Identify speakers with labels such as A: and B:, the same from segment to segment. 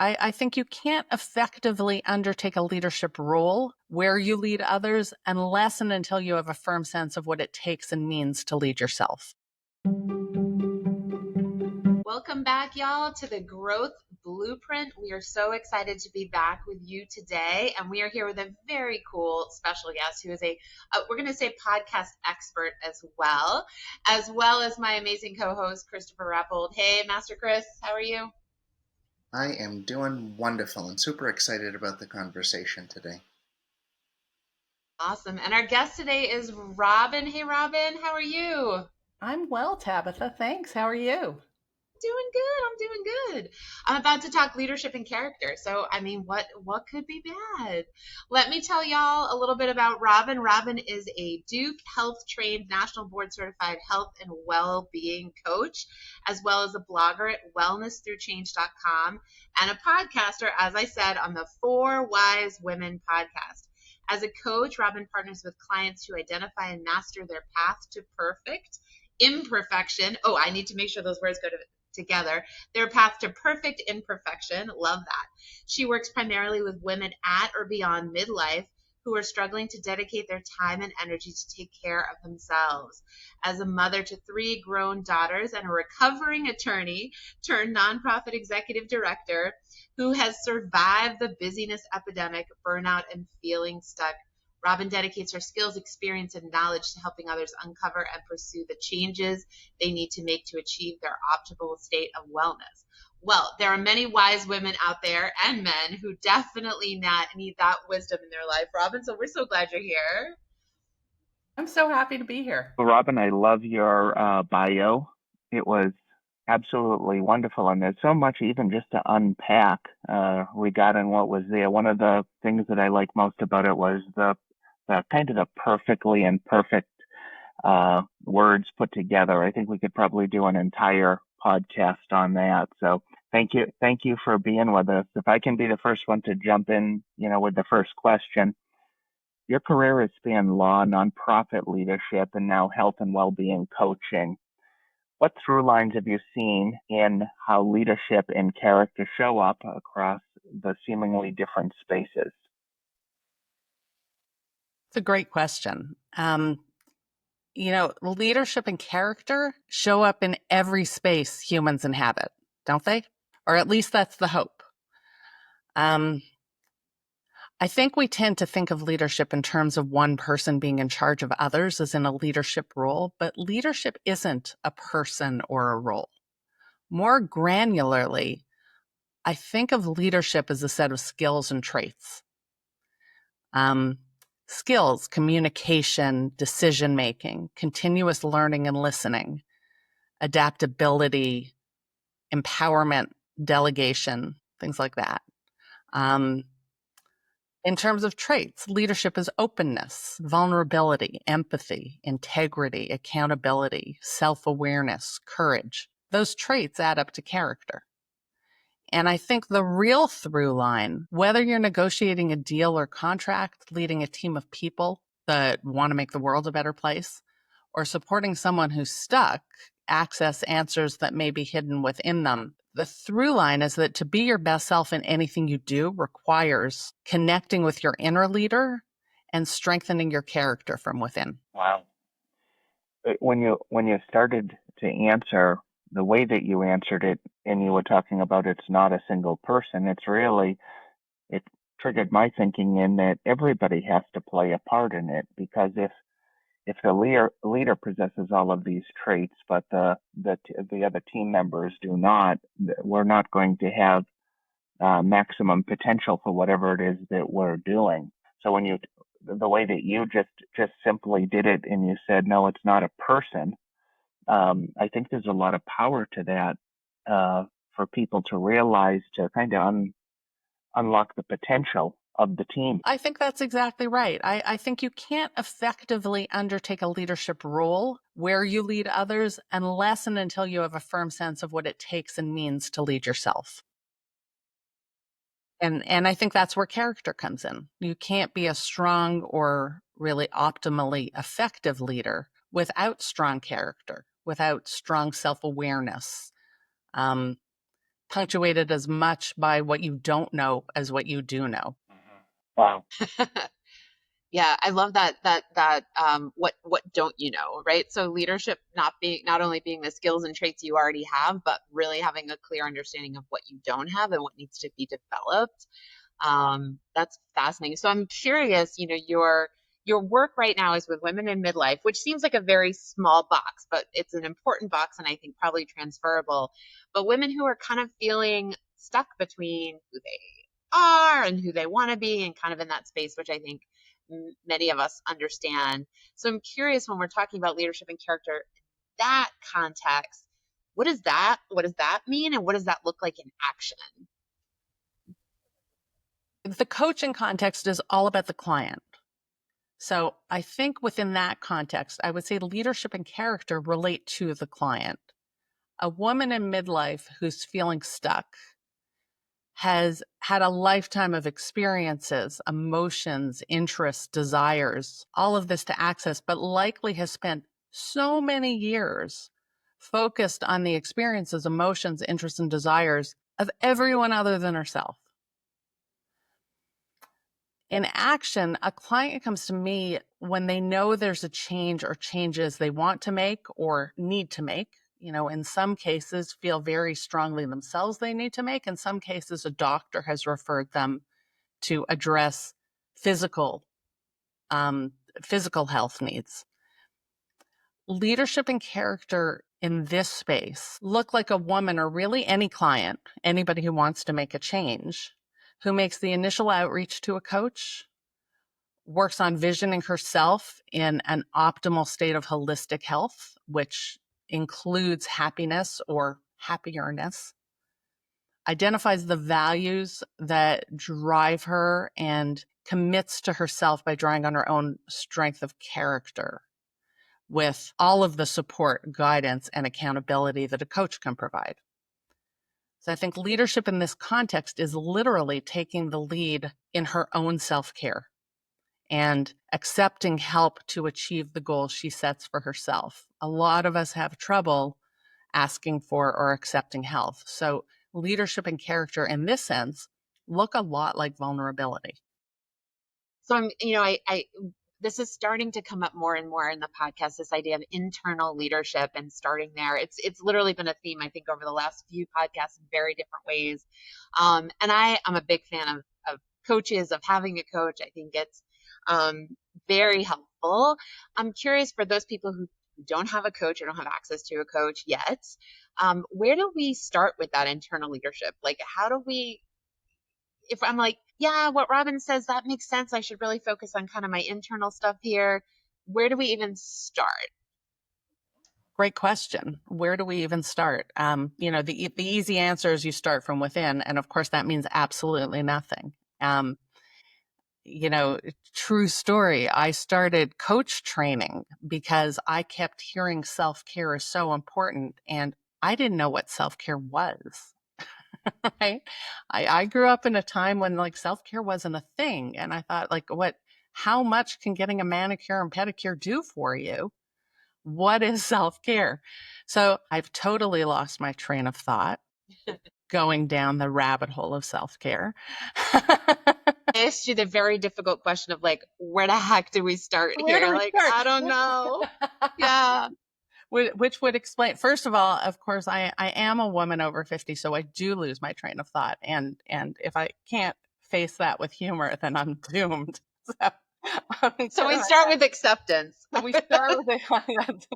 A: I think you can't effectively undertake a leadership role where you lead others unless and until you have a firm sense of what it takes and means to lead yourself.
B: Welcome back, y'all, to the Growth Blueprint. We are so excited to be back with you today, and we are here with a very cool special guest who is we're going to say podcast expert as well as my amazing co-host, Christopher Rappold. Hey, Master Chris, how are you?
C: I am doing wonderful and super excited about the conversation today.
B: Awesome. And our guest today is Robin. Hey, Robin, how are you?
A: I'm well, Tabitha. Thanks. How are you?
B: Doing good. I'm doing good. I'm about to talk leadership and character. So, I mean, what could be bad? Let me tell y'all a little bit about Robin. Robin is a Duke Health trained, national board certified health and well-being coach, as well as a blogger at wellnessthroughchange.com and a podcaster, as I said, on the 4 Wise Women podcast. As a coach, Robin partners with clients to identify and master their path to perfect imperfection. Oh, I need to make sure those words go together. Their path to perfect imperfection. Love that. She works primarily with women at or beyond midlife who are struggling to dedicate their time and energy to take care of themselves. As a mother to 3 grown daughters and a recovering attorney turned nonprofit executive director who has survived the busyness epidemic, burnout, and feeling stuck, Robin dedicates her skills, experience, and knowledge to helping others uncover and pursue the changes they need to make to achieve their optimal state of wellness. Well, there are many wise women out there and men who definitely need that wisdom in their life, Robin. So we're so glad you're here.
A: I'm so happy to be here.
D: Well, Robin, I love your bio. It was absolutely wonderful, and there's so much even just to unpack regarding what was there. One of the things that I like most about it was the kind of the perfectly imperfect words put together. I think we could probably do an entire podcast on that. So thank you for being with us. If I can be the first one to jump in, with the first question. Your career has spanned law, nonprofit leadership, and now health and well-being coaching. What through lines have you seen in how leadership and character show up across the seemingly different spaces?
A: It's a great question. Leadership and character show up in every space humans inhabit, don't they? Or at least that's the hope. I think we tend to think of leadership in terms of one person being in charge of others as in a leadership role, but leadership isn't a person or a role. More granularly, I think of leadership as a set of skills and traits. Skills, communication, decision-making, continuous learning and listening, adaptability, empowerment, delegation, things like that. In terms of traits, leadership is openness, vulnerability, empathy, integrity, accountability, self-awareness, courage. Those traits add up to character. And I think the real through line, whether you're negotiating a deal or contract, leading a team of people that want to make the world a better place, or supporting someone who's stuck, access answers that may be hidden within them. The through line is that to be your best self in anything you do requires connecting with your inner leader and strengthening your character from within.
D: Wow. When you started to answer the way that you answered it, and you were talking about it's not a single person, it triggered my thinking in that everybody has to play a part in it, because if the leader possesses all of these traits, but the other team members do not, we're not going to have maximum potential for whatever it is that we're doing. So the way that you just simply did it, and you said, no, it's not a person, I think there's a lot of power to that for people to realize, to kind of unlock the potential of the team.
A: I think that's exactly right. I think you can't effectively undertake a leadership role where you lead others unless and until you have a firm sense of what it takes and means to lead yourself. And I think that's where character comes in. You can't be a strong or really optimally effective leader without strong character, without strong self-awareness. punctuated as much by what you don't know as what you do know.
D: Wow.
B: Yeah, I love that what don't you know, right? So leadership not only being the skills and traits you already have, but really having a clear understanding of what you don't have and what needs to be developed. That's fascinating. So I'm curious, your work right now is with women in midlife, which seems like a very small box, but it's an important box and I think probably transferable. But women who are kind of feeling stuck between who they are and who they want to be and kind of in that space, which I think many of us understand. So I'm curious when we're talking about leadership and character, in that context, what does that mean and what does that look like in action?
A: The coaching context is all about the client. So I think within that context, I would say leadership and character relate to the client. A woman in midlife who's feeling stuck has had a lifetime of experiences, emotions, interests, desires, all of this to access, but likely has spent so many years focused on the experiences, emotions, interests, and desires of everyone other than herself. In action, a client comes to me when they know there's a change or changes they want to make or need to make. In some cases, feel very strongly themselves they need to make. In some cases, a doctor has referred them to address physical health needs. Leadership and character in this space look like a woman, or really any client, anybody who wants to make a change, who makes the initial outreach to a coach, works on visioning herself in an optimal state of holistic health, which includes happiness or happierness, identifies the values that drive her, and commits to herself by drawing on her own strength of character with all of the support, guidance, and accountability that a coach can provide. So I think leadership in this context is literally taking the lead in her own self-care and accepting help to achieve the goals she sets for herself. A lot of us have trouble asking for or accepting help. So leadership and character in this sense look a lot like vulnerability.
B: So I this is starting to come up more and more in the podcast, this idea of internal leadership and starting there. It's literally been a theme, I think, over the last few podcasts in very different ways. And I'm a big fan of coaches, of having a coach. I think it's very helpful. I'm curious for those people who don't have a coach or don't have access to a coach yet, where do we start with that internal leadership? Like, how do we, if I'm like, yeah, what Robin says, that makes sense. I should really focus on kind of my internal stuff here. Where do we even start?
A: Great question. Where do we even start? The easy answer is you start from within. And of course, that means absolutely nothing. True story. I started coach training because I kept hearing self-care is so important. And I didn't know what self-care was. Right? I grew up in a time when self-care wasn't a thing. And I thought how much can getting a manicure and pedicure do for you? What is self-care? So I've totally lost my train of thought going down the rabbit hole of self-care.
B: I asked you the very difficult question of where the heck do we start here? I don't know. Yeah.
A: Which would explain, first of all, of course, I am a woman over 50, so I do lose my train of thought. And if I can't face that with humor, then I'm doomed.
B: So we start with acceptance.
A: We start with that's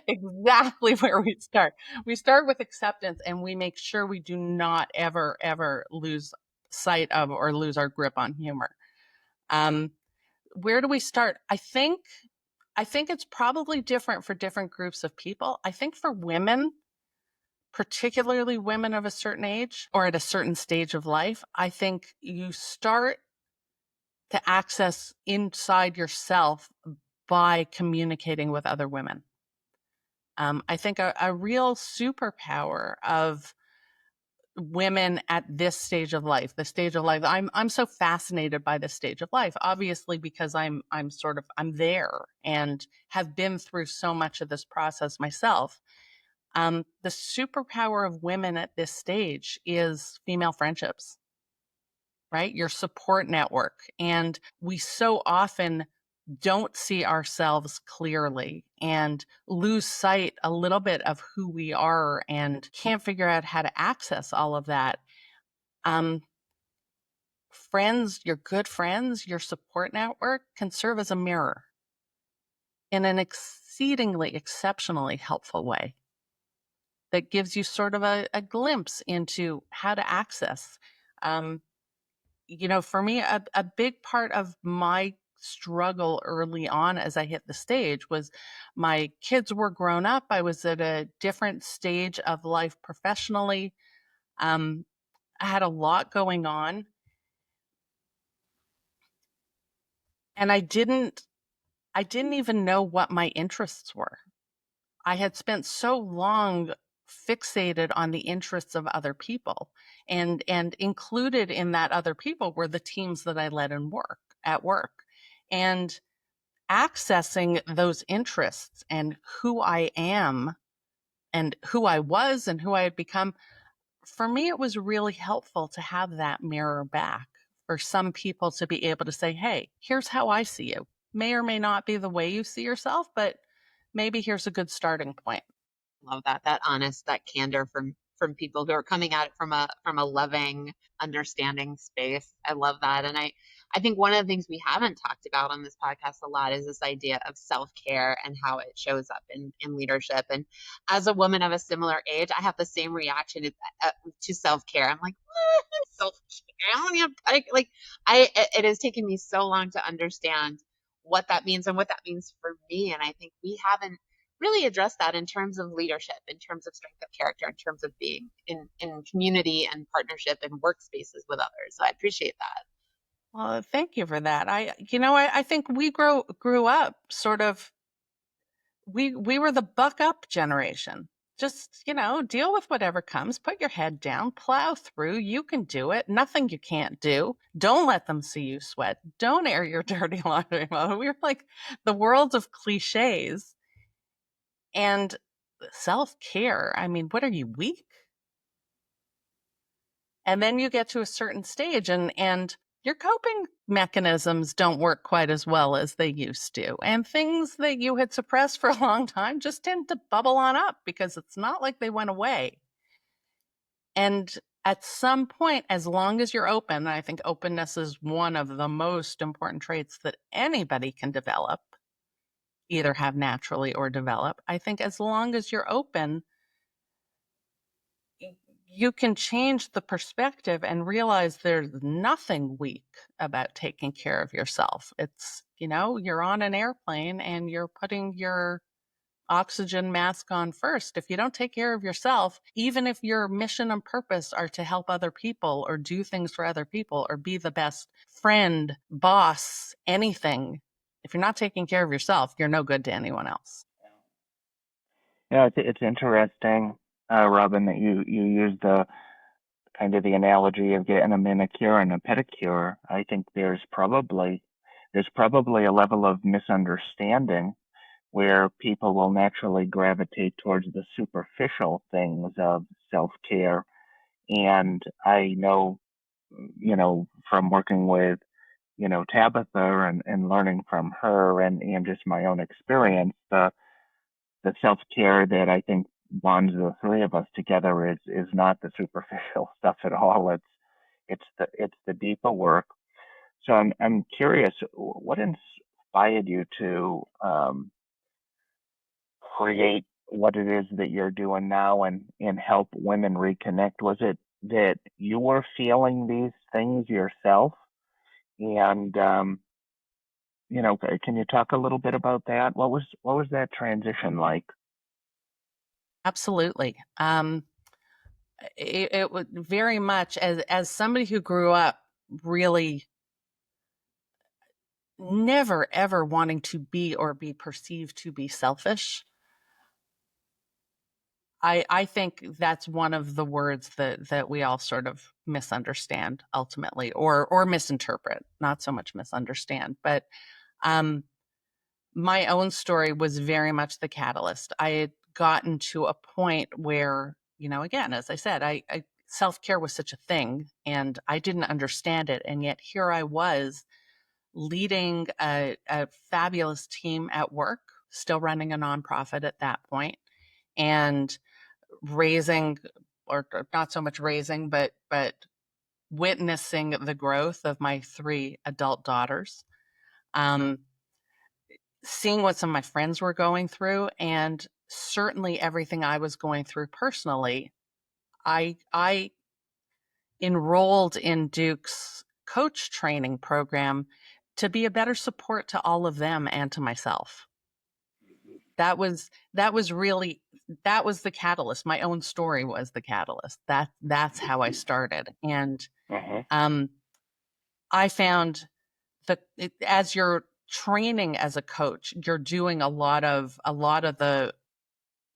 A: exactly where we start. We start with acceptance, and we make sure we do not ever, ever lose sight of or lose our grip on humor. Where do we start? I think it's probably different for different groups of people. I think for women, particularly women of a certain age or at a certain stage of life, I think you start to access inside yourself by communicating with other women. I think a real superpower of women at this stage of life, the stage of life, I'm so fascinated by this stage of life, obviously, because I'm there and have been through so much of this process myself. The superpower of women at this stage is female friendships, right? Your support network. And we so often don't see ourselves clearly and lose sight a little bit of who we are and can't figure out how to access all of that. Friends, your good friends, your support network can serve as a mirror in an exceedingly, exceptionally helpful way that gives you sort of a glimpse into how to access. For me, a big part of my struggle early on as I hit the stage was my kids were grown up. I was at a different stage of life professionally. I had a lot going on. And I didn't even know what my interests were. I had spent so long fixated on the interests of other people, and included in that other people were the teams that I led at work. And accessing those interests and who I am and who I was and who I had become, for me, it was really helpful to have that mirror back for some people to be able to say, hey, here's how I see you. May or may not be the way you see yourself, but maybe here's a good starting point.
B: Love that honest, that candor from people who are coming at it from a loving, understanding space. I love that. And I think one of the things we haven't talked about on this podcast a lot is this idea of self-care and how it shows up in leadership. And as a woman of a similar age, I have the same reaction to self-care. I'm like, self-care. I don't even it has taken me so long to understand what that means and what that means for me. And I think we haven't really address that in terms of leadership, in terms of strength of character, in terms of being in community and partnership and workspaces with others. So I appreciate that.
A: Well, thank you for that. I think we grew up sort of, we were the buck up generation. Just, deal with whatever comes, put your head down, plow through. You can do it. Nothing you can't do. Don't let them see you sweat. Don't air your dirty laundry. We were like the world of cliches. And self-care, I mean, what are you, weak? And then you get to a certain stage and your coping mechanisms don't work quite as well as they used to. And things that you had suppressed for a long time just tend to bubble on up because it's not like they went away. And at some point, as long as you're open, I think openness is one of the most important traits that anybody can develop, either have naturally or develop. I think as long as you're open, you can change the perspective and realize there's nothing weak about taking care of yourself. It's, you're on an airplane and you're putting your oxygen mask on first. If you don't take care of yourself, even if your mission and purpose are to help other people or do things for other people or be the best friend, boss, anything, if you're not taking care of yourself, you're no good to anyone else.
D: Yeah, it's interesting, Robin, that you use the kind of the analogy of getting a manicure and a pedicure. I think there's probably a level of misunderstanding where people will naturally gravitate towards the superficial things of self-care. And I know, from working with, Tabitha and learning from her and just my own experience, the self-care that I think bonds the three of us together is not the superficial stuff at all. It's the deeper work. So I'm curious, what inspired you to create what it is that you're doing now and help women reconnect? Was it that you were feeling these things yourself? And can you talk a little bit about that? What was that transition like?
A: Absolutely. It was very much as somebody who grew up really never ever wanting to be or be perceived to be selfish. I think that's one of the words that we all sort of misunderstand ultimately, or misinterpret, not so much misunderstand. But my own story was very much the catalyst. I had gotten to a point where, again, as I said, I self-care was such a thing and I didn't understand it. And yet here I was leading a fabulous team at work, still running a nonprofit at that point, and raising, or not so much raising, but witnessing the growth of my 3 adult daughters, seeing what some of my friends were going through, and certainly everything I was going through personally. I enrolled in Duke's coach training program to be a better support to all of them and to myself. That was really the catalyst. My own story was the catalyst. That's how I started. And I found as you're training as a coach, you're doing a lot of the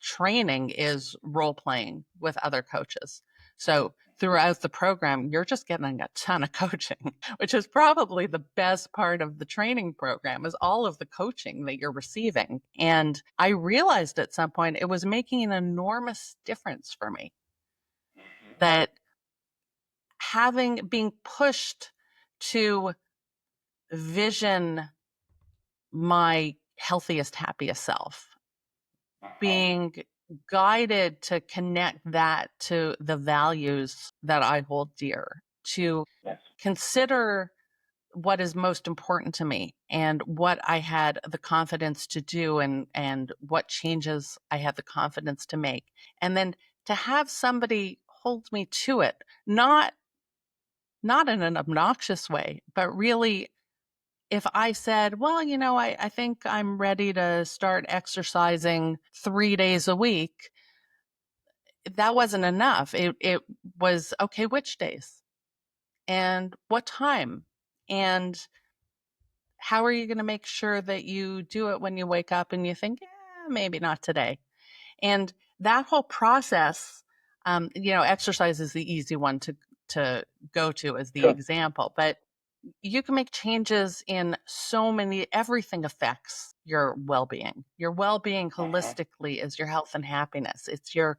A: training is role playing with other coaches. So throughout the program, you're just getting a ton of coaching, which is probably the best part of the training program, is all of the coaching that you're receiving. And I realized at some point it was making an enormous difference for me, that being pushed to vision my healthiest, happiest self, being guided to connect that to the values that I hold dear, to consider what is most important to me and what I had the confidence to do, and what changes I had the confidence to make. And then to have somebody hold me to it, not in an obnoxious way, but really, if I said, well, I think I'm ready to start exercising 3 days a week, that wasn't enough. It was, okay, which days and what time, and how are you going to make sure that you do it when you wake up and you think, maybe not today. And that whole process, exercise is the easy one to go to as the example, but you can make changes in so many. Everything affects your well-being. Your well-being holistically is your health and happiness. It's your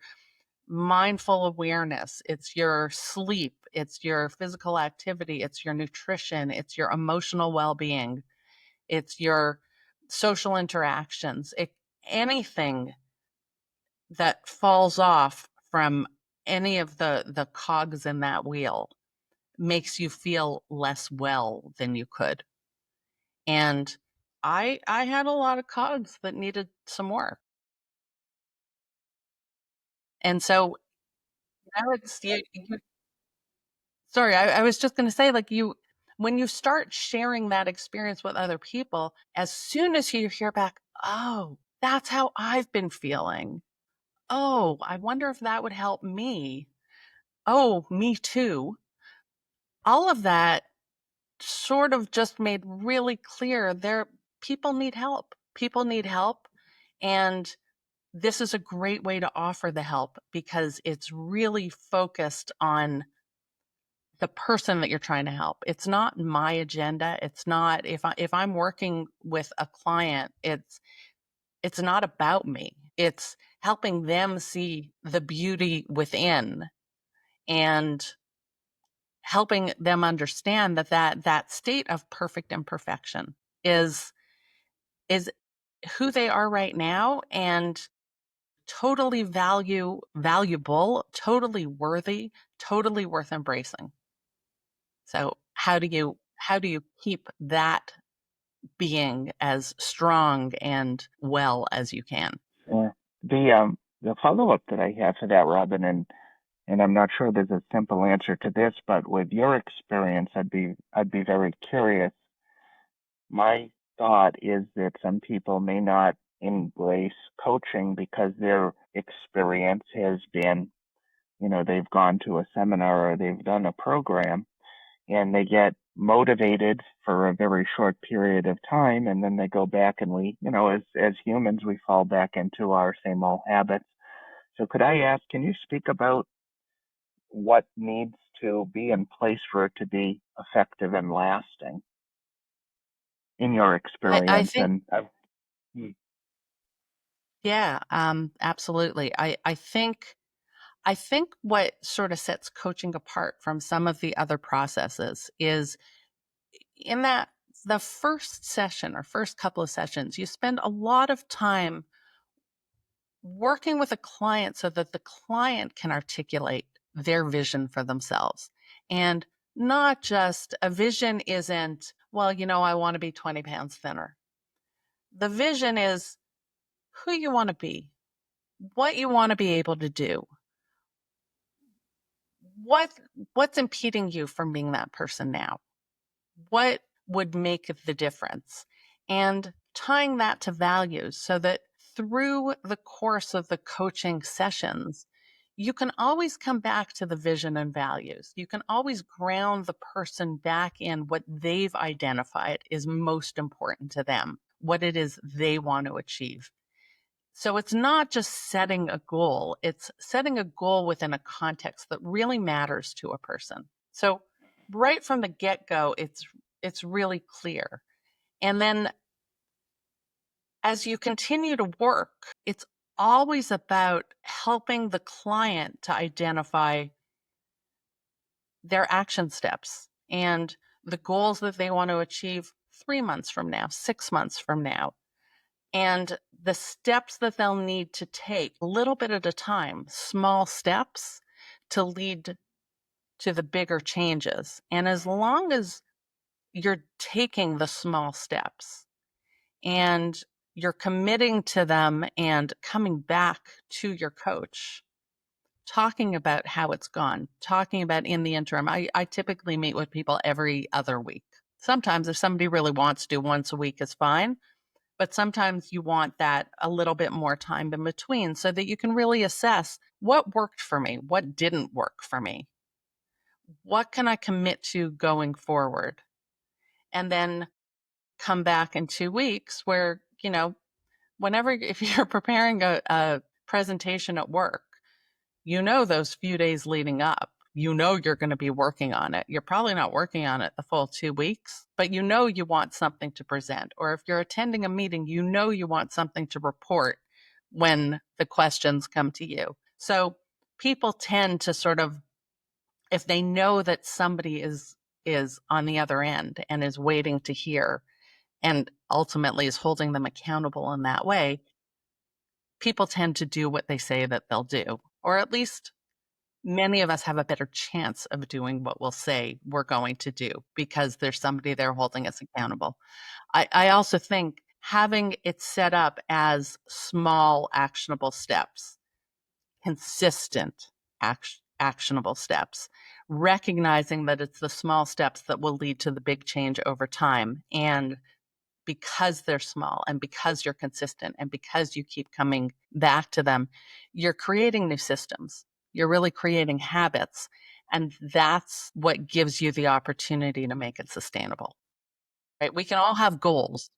A: mindful awareness. It's your sleep. It's your physical activity. It's your nutrition. It's your emotional well-being. It's your social interactions. Anything that falls off from any of the cogs in that wheel makes you feel less well than you could. And I had a lot of cogs that needed some work. And so it's sorry, I was just going to say, when you start sharing that experience with other people, as soon as you hear back, oh, that's how I've been feeling. Oh, I wonder if that would help me. Oh, me too. All of that sort of just made really clear people need help. People need help. And this is a great way to offer the help, because it's really focused on the person that you're trying to help. It's not my agenda. It's not, if I'm working with a client, it's not about me. It's helping them see the beauty within, and helping them understand that state of perfect imperfection is who they are right now, and totally valuable, totally worthy, totally worth embracing. So how do you keep that being as strong and well as you can?
D: Yeah. The follow-up that I have for that, Robin, and I'm not sure there's a simple answer to this, but with your experience, I'd be very curious. My thought is that some people may not embrace coaching because their experience has been, they've gone to a seminar or they've done a program, and they get motivated for a very short period of time, and then they go back, and we, as humans, we fall back into our same old habits. So could I ask, can you speak about what needs to be in place for it to be effective and lasting in your
A: I
D: experience?
A: think, Yeah, absolutely. I think what sort of sets coaching apart from some of the other processes is in that the first session or first couple of sessions, you spend a lot of time working with a client so that the client can articulate their vision for themselves. And not just a vision isn't, well, I want to be 20 pounds thinner. The vision is who you want to be, what you want to be able to do, what what's impeding you from being that person now, what would make the difference, and tying that to values so that through the course of the coaching sessions, you can always come back to the vision and values. You can always ground the person back in what they've identified is most important to them, what it is they want to achieve. So it's not just setting a goal, it's setting a goal within a context that really matters to a person. So right from the get-go, it's really clear. And then as you continue to work, it's always about helping the client to identify their action steps and the goals that they want to achieve 3 months from now, 6 months from now, and the steps that they'll need to take a little bit at a time, small steps to lead to the bigger changes. And as long as you're taking the small steps and you're committing to them and coming back to your coach, talking about how it's gone, talking about in the interim. I typically meet with people every other week. Sometimes if somebody really wants to, once a week is fine. But sometimes you want that a little bit more time in between so that you can really assess what worked for me, what didn't work for me, what can I commit to going forward, and then come back in 2 weeks where, whenever, if you're preparing a presentation at work, those few days leading up, you're going to be working on it. You're probably not working on it the full 2 weeks, but you want something to present. Or if you're attending a meeting, you want something to report when the questions come to you. So people tend to sort of, if they know that somebody is on the other end and is waiting to hear and ultimately is holding them accountable in that way, people tend to do what they say that they'll do, or at least many of us have a better chance of doing what we'll say we're going to do because there's somebody there holding us accountable. I also think having it set up as small actionable steps, consistent actionable steps, recognizing that it's the small steps that will lead to the big change over time. And because they're small and because you're consistent and because you keep coming back to them, you're creating new systems. You're really creating habits. And that's what gives you the opportunity to make it sustainable. Right? We can all have goals,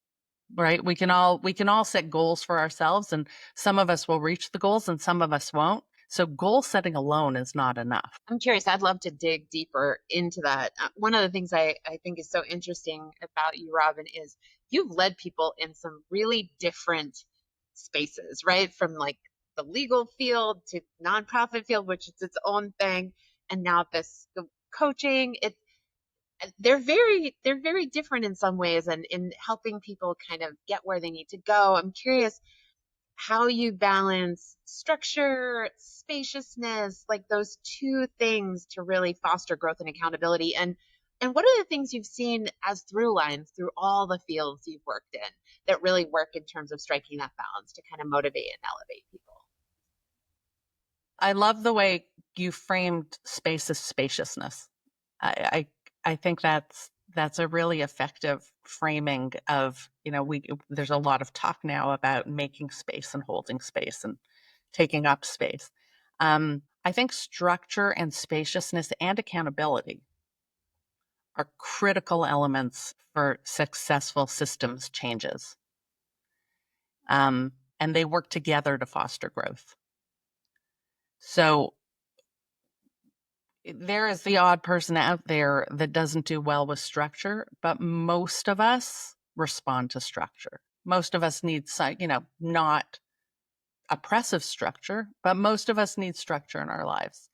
A: right? We can all set goals for ourselves, and some of us will reach the goals and some of us won't. So goal setting alone is not enough.
B: I'm curious. I'd love to dig deeper into that. One of the things I think is so interesting about you, Robin, is you've led people in some really different spaces, right? From like the legal field to nonprofit field, which is its own thing, and now this the coaching. They're very different in some ways, and in helping people kind of get where they need to go. I'm curious how you balance structure, spaciousness, like those two things to really foster growth and accountability. And what are the things you've seen as through lines through all the fields you've worked in that really work in terms of striking that balance to kind of motivate and elevate people?
A: I love the way you framed space as spaciousness. I think that's a really effective framing of, there's a lot of talk now about making space and holding space and taking up space. I think structure and spaciousness and accountability are critical elements for successful systems changes. And they work together to foster growth. So there is the odd person out there that doesn't do well with structure, but most of us respond to structure. Most of us need, not oppressive structure, but most of us need structure in our lives.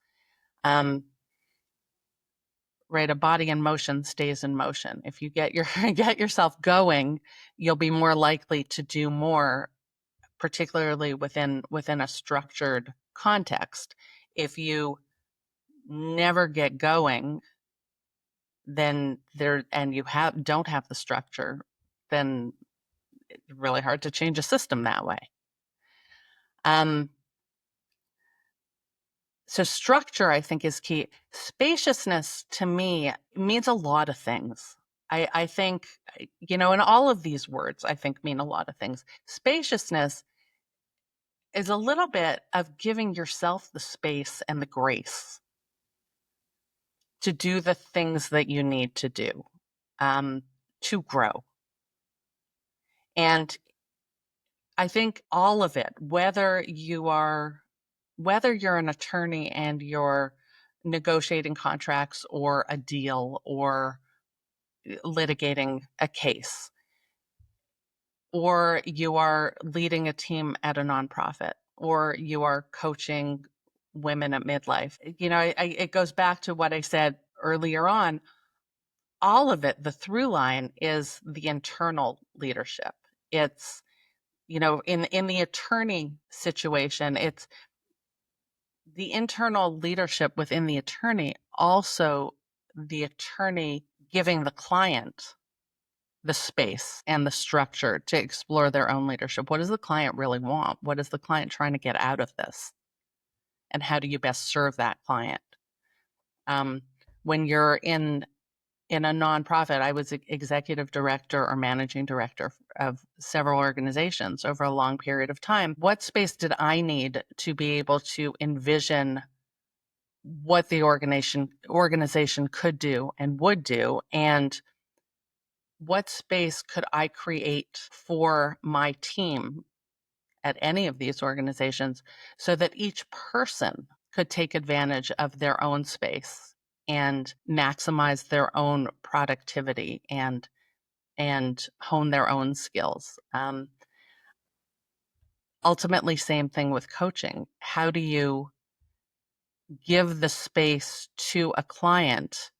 A: Right, a body in motion stays in motion. If you get yourself going, you'll be more likely to do more, particularly within a structured context. If you never get going, then you don't have the structure, then it's really hard to change a system that way. So structure, I think, is key. Spaciousness, to me, means a lot of things. I think, and all of these words, I think, mean a lot of things. Spaciousness is a little bit of giving yourself the space and the grace to do the things that you need to do, to grow. And I think all of it, whether you're an attorney and you're negotiating contracts or a deal or litigating a case, or you are leading a team at a nonprofit, or you are coaching women at midlife, it goes back to what I said earlier on. All of it, the through line is the internal leadership. It's, in the attorney situation, it's the internal leadership within the attorney, also the attorney giving the client the space and the structure to explore their own leadership. What does the client really want? What is the client trying to get out of this? And how do you best serve that client? When you're in a nonprofit, I was executive director or managing director of several organizations over a long period of time. What space did I need to be able to envision what the organization could do and would do, and what space could I create for my team at any of these organizations so that each person could take advantage of their own space and maximize their own productivity and hone their own skills. Ultimately, same thing with coaching. How do you give the space to a client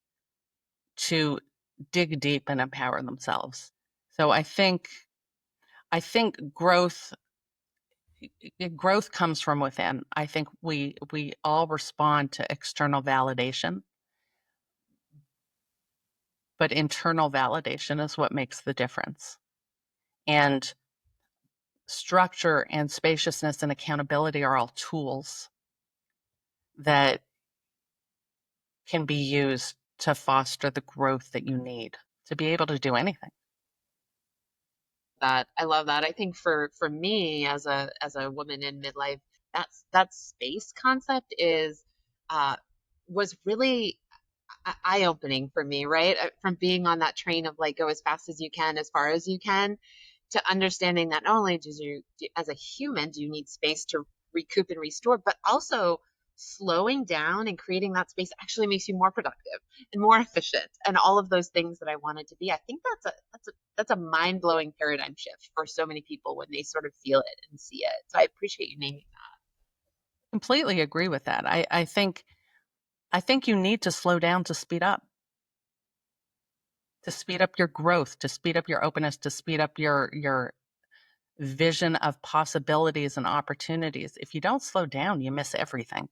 A: to dig deep and empower themselves? So I think growth comes from within. I think we all respond to external validation, but internal validation is what makes the difference. And structure and spaciousness and accountability are all tools that can be used to foster the growth that you need to be able to do anything.
B: That I love that. I think for me as a woman in midlife, that space concept was really eye-opening for me, right? From being on that train of like go as fast as you can, as far as you can, to understanding that not only as a human, do you need space to recoup and restore, but also slowing down and creating that space actually makes you more productive and more efficient and all of those things that I wanted to be. I think that's a mind-blowing paradigm shift for so many people when they sort of feel it and see it. So I appreciate you naming that.
A: Completely agree with that. I think you need to slow down to speed up your growth, to speed up your openness, to speed up your vision of possibilities and opportunities. If you don't slow down, you miss everything.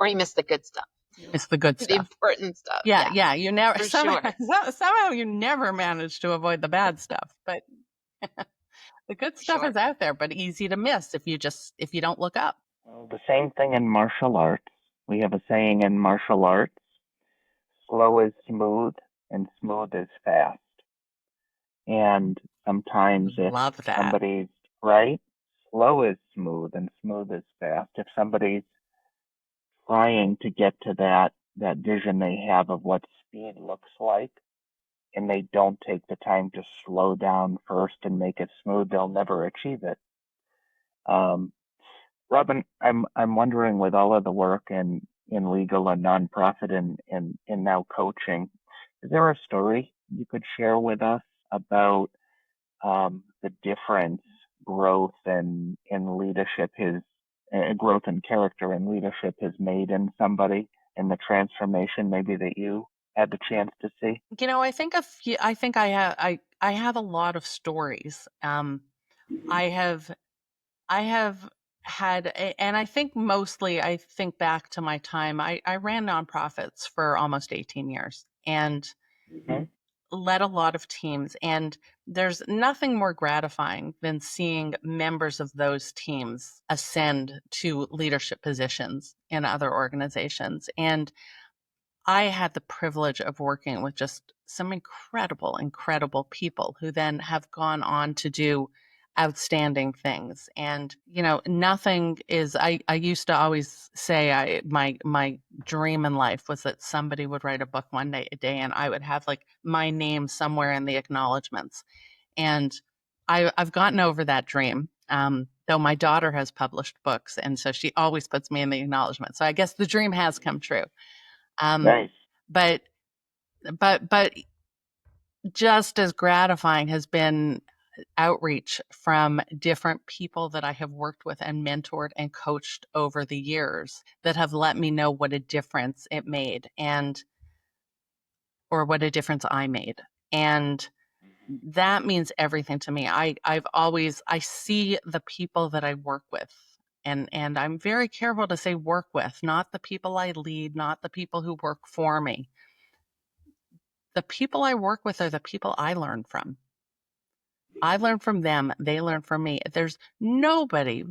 B: Or you miss the good stuff.
A: It's the good
B: The
A: stuff.
B: important stuff.
A: Yeah. You never
B: For
A: somehow you never manage to avoid the bad stuff, but the good stuff is out there, but easy to miss if you don't look up.
D: Well, the same thing in martial arts. We have a saying in martial arts: slow is smooth and smooth is fast. And sometimes if
A: Love that.
D: somebody's right, slow is smooth and smooth is fast. If somebody's trying to get to that vision they have of what speed looks like, and they don't take the time to slow down first and make it smooth, they'll never achieve it. Robin, I'm wondering, with all of the work in legal and nonprofit and now coaching, is there a story you could share with us about the difference growth and in leadership his growth in character and leadership has made in somebody, and the transformation maybe that you had the chance to see?
A: I think a few, I think I have a lot of stories. I have I have had, and I think mostly I think back to my time. I ran nonprofits for almost 18 years and
D: Mm-hmm.
A: led a lot of teams. And there's nothing more gratifying than seeing members of those teams ascend to leadership positions in other organizations. And I had the privilege of working with just some incredible, incredible people who then have gone on to do outstanding things. And, nothing is, I used to always say my dream in life was that somebody would write a book one day a day and I would have like my name somewhere in the acknowledgments. And I've gotten over that dream. Though my daughter has published books, and so she always puts me in the acknowledgement. So I guess the dream has come true.
D: Nice.
A: But but just as gratifying has been outreach from different people that I have worked with and mentored and coached over the years that have let me know what a difference it made or what a difference I made. And that means everything to me. I see the people that I work with, and I'm very careful to say work with, not the people I lead, not the people who work for me. The people I work with are the people I learn from. I learn from them. They learn from me. There's nobody,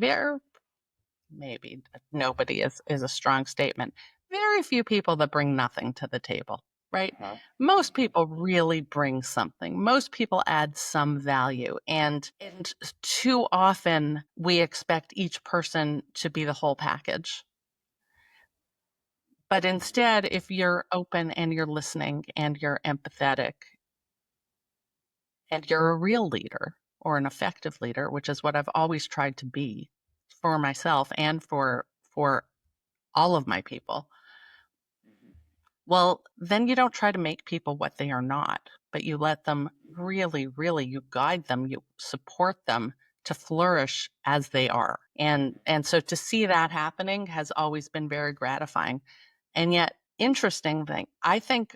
A: maybe nobody is a strong statement. Very few people that bring nothing to the table, right?
D: Uh-huh.
A: Most people really bring something. Most people add some value. And too often we expect each person to be the whole package. But instead, if you're open and you're listening and you're empathetic and you're a real leader or an effective leader, which is what I've always tried to be for myself and for all of my people, well, then you don't try to make people what they are not, but you let them really, really, you guide them, you support them to flourish as they are. And so to see that happening has always been very gratifying. And yet, interesting thing, I think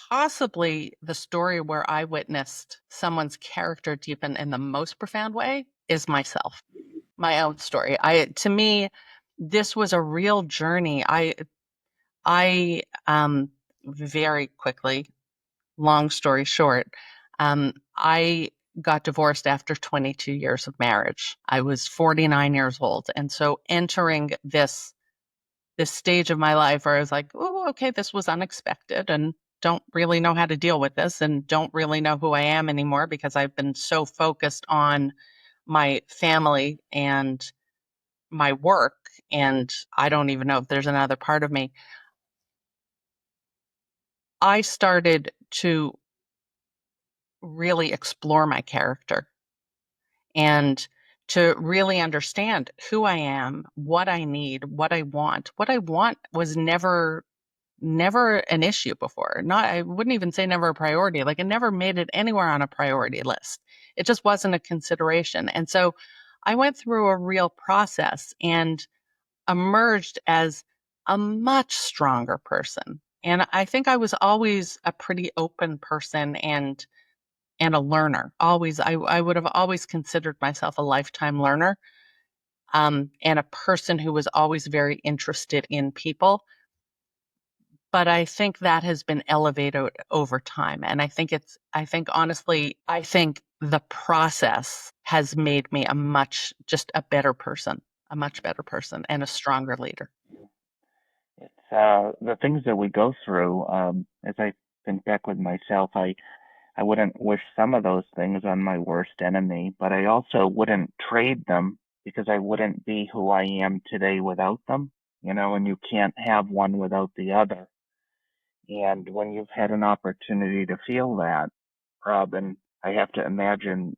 A: possibly the story where I witnessed someone's character deepen in the most profound way is myself, my own story. To me, this was a real journey. I very quickly, long story short, I got divorced after 22 years of marriage. I was 49 years old. And so entering this stage of my life where I was like, oh, okay, this was unexpected and don't really know how to deal with this and don't really know who I am anymore because I've been so focused on my family and my work. And I don't even know if there's another part of me. I started to really explore my character and to really understand who I am, what I need, what I want. What I want was never an issue before. Not, I wouldn't even say never a priority. Like, it never made it anywhere on a priority list. It just wasn't a consideration. And so I went through a real process and emerged as a much stronger person. And I think I was always a pretty open person and a learner. Always, I would have always considered myself a lifetime learner, and a person who was always very interested in people. But I think that has been elevated over time. And I think honestly, I think the process has made me just a better person, a much better person and a stronger leader.
D: It's the things that we go through. As I think back with myself, I wouldn't wish some of those things on my worst enemy, but I also wouldn't trade them because I wouldn't be who I am today without them. And you can't have one without the other. And when you've had an opportunity to feel that, Robin, I have to imagine,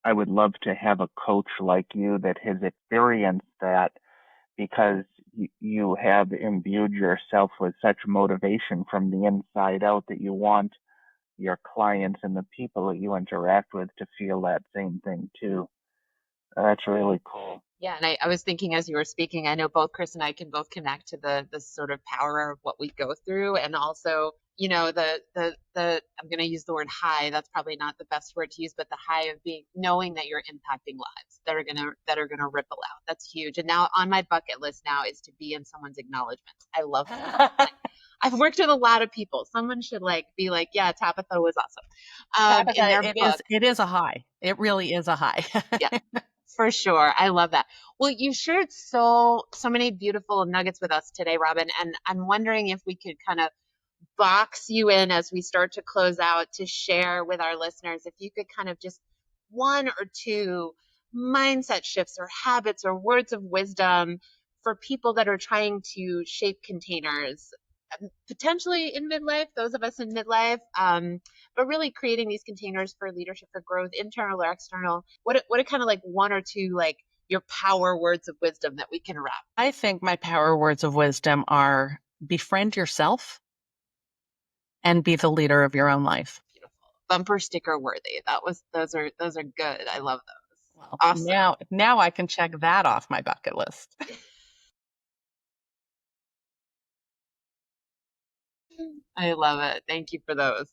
D: I would love to have a coach like you that has experienced that because you have imbued yourself with such motivation from the inside out that you want, your clients and the people that you interact with to feel that same thing too. That's really cool.
B: Yeah, and I was thinking as you were speaking, I know both Chris and I can both connect to the sort of power of what we go through, and also, you know, the I'm going to use the word high. That's probably not the best word to use, but the high of being knowing that you're impacting lives that are gonna ripple out. That's huge. And now on my bucket list now is to be in someone's acknowledgement. I love that. Like, I've worked with a lot of people. Someone should like be like, yeah, Tabitha was awesome. In their book.
A: It is a high. It really is a high.
B: Yeah. For sure. I love that. Well, you shared so many beautiful nuggets with us today, Robin, and I'm wondering if we could kind of box you in as we start to close out to share with our listeners, if you could kind of just one or two mindset shifts or habits or words of wisdom for people that are trying to shape containers, potentially in midlife, those of us in midlife, but really creating these containers for leadership, for growth, internal or external. What are kind of like one or two like your power words of wisdom that we can wrap?
A: I think my power words of wisdom are befriend yourself and be the leader of your own life.
B: Beautiful. Bumper sticker worthy. Those are good. I love those.
A: Well,
B: Awesome.
A: now I can check that off my bucket list.
B: I love it. Thank you for those.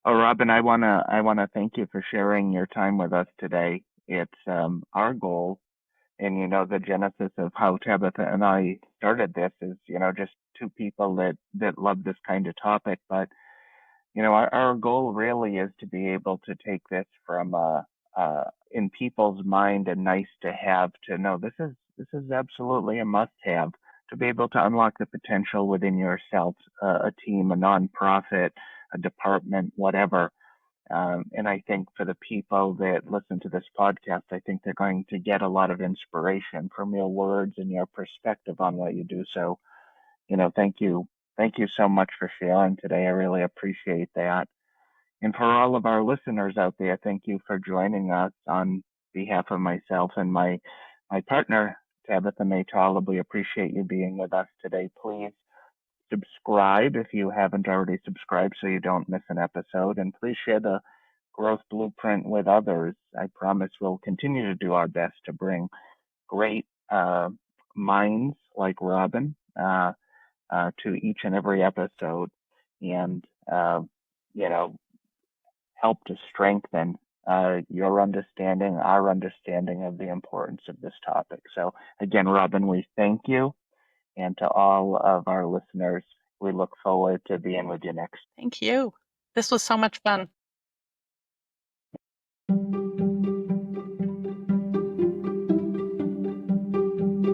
D: Oh, Robin, I wanna thank you for sharing your time with us today. It's our goal, and the genesis of how Tabitha and I started this is just two people that love this kind of topic. But our goal really is to be able to take this from in people's mind a nice to have to know this is absolutely a must have to be able to unlock the potential within yourself, a team, a nonprofit, a department, whatever. And I think for the people that listen to this podcast, I think they're going to get a lot of inspiration from your words and your perspective on what you do. So, thank you. Thank you so much for sharing today. I really appreciate that. And for all of our listeners out there, thank you for joining us on behalf of myself and my partner, Tabitha May-Tolub. We appreciate you being with us today. Please subscribe if you haven't already subscribed so you don't miss an episode. And please share the growth blueprint with others. I promise we'll continue to do our best to bring great minds like Robin to each and every episode, and help to strengthen your understanding, our understanding of the importance of this topic. So again, Robin, we thank you. And to all of our listeners, we look forward to being with you next.
A: Thank you. This was so much fun.